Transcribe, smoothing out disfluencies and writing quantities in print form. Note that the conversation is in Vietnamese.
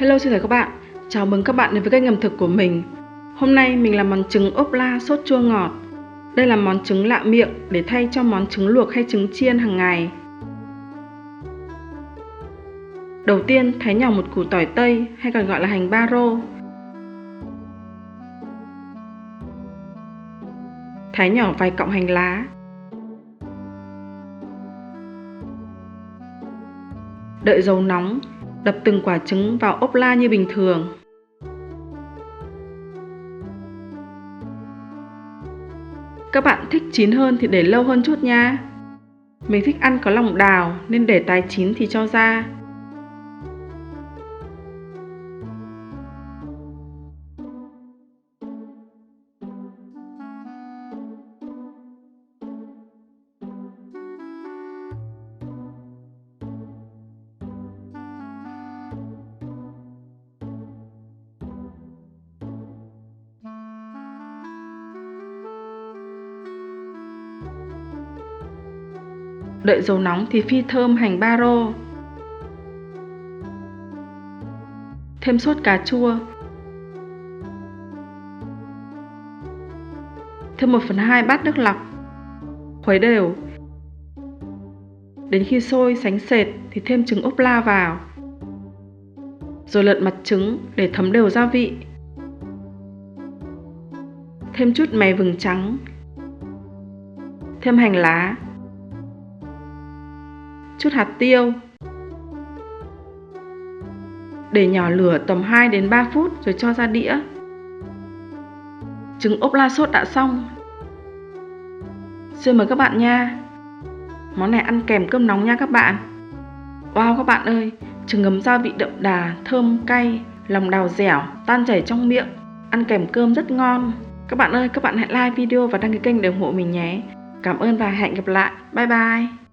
Hello, xin chào các bạn. Chào mừng các bạn đến với kênh ẩm thực của mình. Hôm nay mình làm món trứng ốp la sốt chua ngọt. Đây là món trứng lạ miệng để thay cho món trứng luộc hay trứng chiên hàng ngày. Đầu tiên, thái nhỏ một củ tỏi tây hay còn gọi là hành baro. Thái nhỏ vài cọng hành lá. Đợi dầu nóng, đập từng quả trứng vào ốp la như bình thường. Các bạn thích chín hơn thì để lâu hơn chút nha. Mình thích ăn có lòng đào nên để tái chín thì cho ra. Đợi dầu nóng thì phi thơm hành baro. Thêm sốt cà chua. Thêm 1/2 bát nước lọc. Khuấy đều. Đến khi sôi sánh sệt thì thêm trứng ốp la vào. Rồi lật mặt trứng để thấm đều gia vị. Thêm chút mè vừng trắng. Thêm hành lá. Chút hạt tiêu. Để nhỏ lửa tầm 2 đến 3 phút rồi cho ra đĩa. Trứng ốp la sốt đã xong. Xin mời các bạn nha. Món này ăn kèm cơm nóng nha các bạn. Wow các bạn ơi, trứng ngấm gia vị đậm đà, thơm cay, lòng đào dẻo, tan chảy trong miệng, ăn kèm cơm rất ngon. Các bạn ơi, các bạn hãy like video và đăng ký kênh để ủng hộ mình nhé. Cảm ơn và hẹn gặp lại. Bye bye.